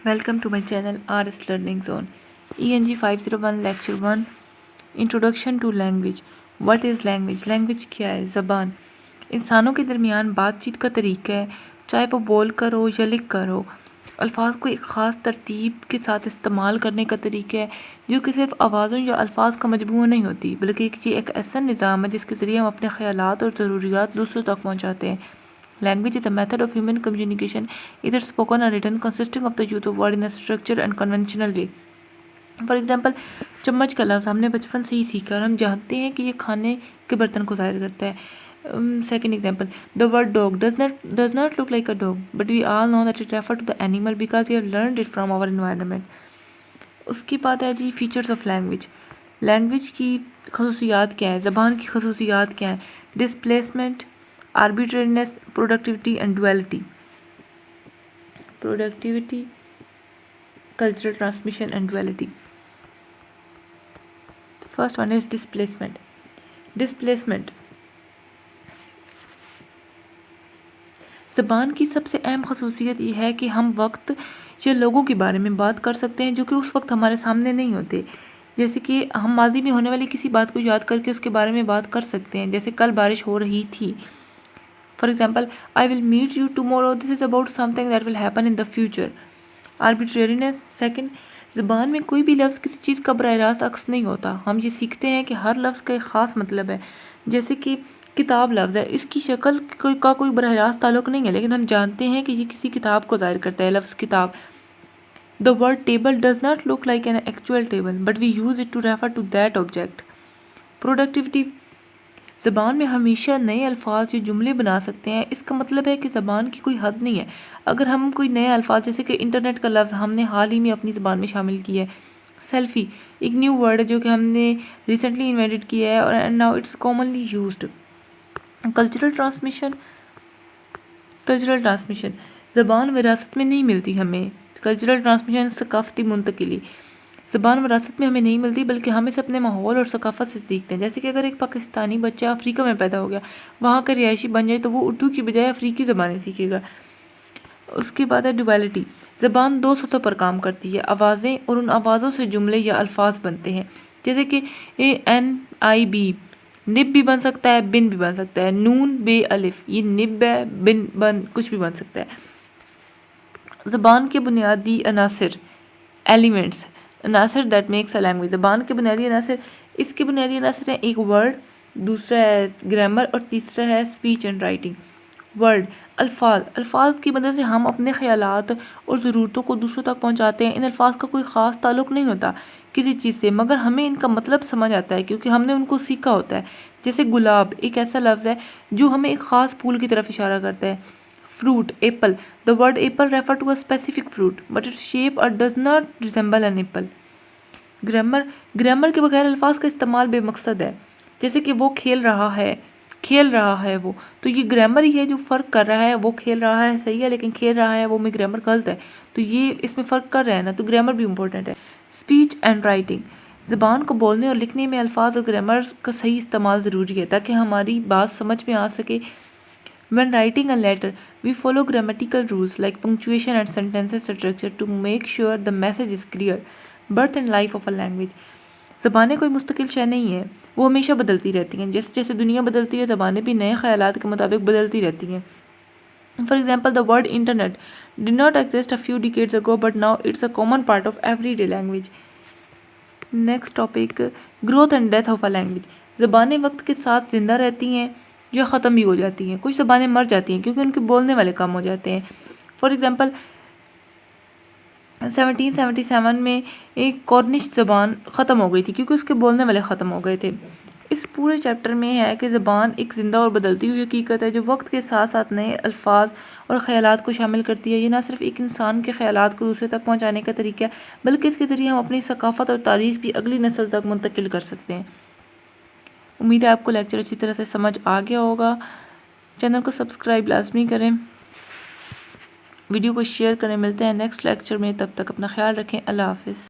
Welcome to my channel RS Learning Zone. ENG 501 Lecture 1 Introduction to Language. What is language? Language क्या है? ज़बान इंसानों के दरमियान बातचीत का तरीका है, चाहे वो बोल कर हो या लिख कर हो। अल्फाज को एक ख़ास तरतीब के साथ इस्तेमाल करने का तरीका है जो कि सिर्फ आवाज़ों या अल्फाज का मजमूआ नहीं होती, बल्कि ये एक ऐसा निज़ाम है जिसके ज़रिए हम अपने ख़यालात और ज़रूरियात दूसरों तक पहुँचाते हैं। Language is a method of human communication, either spoken or written, consisting of the use of word in a structured and conventional way. For example, चम्मच का लफ्ज़ हमने बचपन से ही सीखा और हम जानते हैं कि ये खाने के बर्तन को ज़ाहिर करता है. Second example, the word dog does not look like a dog, but we all know that it refers to the animal because we have learned it from our environment. उसकी बात है जी फीचर्स ऑफ लैंग्वेज. लैंग्वेज की खसूसियात क्या है, ज़बान की खसूसियात क्या है? Displacement, arbitrariness, productivity and duality. Productivity, cultural transmission and duality. The first one is displacement. Displacement ज़बान की सबसे अहम खसूसियत ये है कि हम वक्त या लोगों के बारे में बात कर सकते हैं जो कि उस वक्त हमारे सामने नहीं होते. जैसे कि हम माजी में होने वाली किसी बात को याद करके उसके बारे में बात कर सकते हैं, जैसे कल बारिश हो रही थी. For example, I will meet you tomorrow. This is about something that will happen in the future. Arbitrariness. Second, ज़बान में कोई भी लफ्ज़ किसी चीज़ का बराह रास्त अक्स नहीं होता. हम ये सीखते हैं कि हर लफ्ज़ का एक ख़ास मतलब है. जैसे कि किताब लफ्ज़ है, इसकी शक्ल का कोई बराह रास्त ताल्लुक़ नहीं है, लेकिन हम जानते हैं कि ये किसी किताब को ज़ाहिर करता है. लफ्ज़ किताब. The word table does not look like an actual table, but we use it to refer to that object. Productivity. ज़बान में हमेशा नए अल्फाज या जुमले बना सकते हैं. इसका मतलब है कि ज़बान की कोई हद नहीं है. अगर हम कोई नए अल्फाज, जैसे कि इंटरनेट का लफ्ज़ हमने हाल ही में अपनी ज़बान में शामिल किया है. सेल्फ़ी एक न्यू वर्ड है जो कि हमने रिसेंटली इन्वेंटेड किया है और now it's commonly used. Cultural transmission. ज़बान विरासत में नहीं मिलती हमें. कल्चरल ट्रांसमिशन सकाफ़ती मुंतकिली. ज़बान विरासत में हमें नहीं मिलती, बल्कि हम इसे अपने माहौल और सकाफ़त से सीखते हैं. जैसे कि अगर एक पाकिस्तानी बच्चा अफ्रीका में पैदा हो गया, वहाँ का रिहायशी बन जाए, तो वो उर्दू की बजाय अफ्रीकी ज़बानें सीखेगा. उसके बाद है डुअलिटी. ज़बान दो सतह पर काम करती है. आवाज़ें और उन आवाज़ों से जुमले या अल्फाज बनते हैं. जैसे कि NIB, निब भी बन सकता है, बिन भी बन सकता है. नून बे अलिफ, ये निब है, बिन बन कुछ भी बन सकता है. ज़बान के बुनियादी अनासर, एलिमेंट्स, अनासर दैट मेक्स अ लैंग्वेज. ज़बान के बुनियादी अनासर, इसके बुनियादी अनासर हैं एक वर्ड, दूसरा है ग्रामर और तीसरा है स्पीच एंड राइटिंग. वर्ड, अल्फाज की मदद से हम अपने ख्यालात और ज़रूरतों को दूसरों तक पहुंचाते हैं. इन अल्फाज का कोई ख़ास ताल्लुक़ नहीं होता किसी चीज़ से, मगर हमें इनका मतलब समझ आता है क्योंकि हमने उनको सीखा होता है. जैसे गुलाब एक ऐसा लफ्ज़ है जो हमें एक ख़ास फूल की तरफ इशारा करता है. Fruit, apple. The word apple refers to a specific fruit, but its shape does not resemble an apple. Grammar के बगैर अल्फाज का इस्तेमाल बेमकसद है. जैसे कि वो खेल रहा है वो, तो ये ग्रामर ही है जो फ़र्क कर रहा है. वो खेल रहा है सही है, लेकिन खेल रहा है वो में ग्रामर गलत है, तो ये इसमें फ़र्क कर रहा है ना, तो ग्रामर भी इम्पोर्टेंट है. Speech and writing. ज़बान को बोलने और लिखने में अल्फाज और ग्रामर का सही इस्तेमाल ज़रूरी है ताकि हमारी बात समझ में आ सके. When writing a letter, we follow grammatical rules like punctuation and sentences structure to make sure the message is clear. Birth and life of a language. ज़बानें कोई मुस्तकिल शय नहीं है, वो हमेशा बदलती रहती हैं. जैसे जैसे दुनिया बदलती है, ज़बानें भी नए ख़यालात के मुताबिक बदलती रहती हैं. For example, the word internet did not exist a few decades ago, but now it's a common part of everyday language. Next topic, growth and death of a language. ज़बानें वक्त के साथ ज़िंदा रहती हैं या ख़त्म भी हो जाती हैं. कुछ ज़बानें मर जाती हैं क्योंकि उनके बोलने वाले कम हो जाते हैं. फॉर एग्ज़ाम्पल 1777 में एक कॉर्निश ज़बान ख़त्म हो गई थी क्योंकि उसके बोलने वाले ख़त्म हो गए थे. इस पूरे चैप्टर में है कि ज़बान एक ज़िंदा और बदलती हुई हकीकत है जो वक्त के साथ साथ नए अल्फाज और ख़यालात को शामिल करती है. ये ना सिर्फ एक इंसान के ख़यालात को दूसरे तक पहुँचाने का तरीका है, बल्कि इसके ज़रिए हम अपनी सकाफ़त और तारीख़ भी अगली नस्ल तक मुंतकिल कर सकते हैं. उम्मीद है आपको लेक्चर अच्छी तरह से समझ आ गया होगा. चैनल को सब्सक्राइब लाजमी करें, वीडियो को शेयर करें. मिलते हैं नेक्स्ट लेक्चर में, तब तक अपना ख्याल रखें. अल्लाह हाफ़िज़.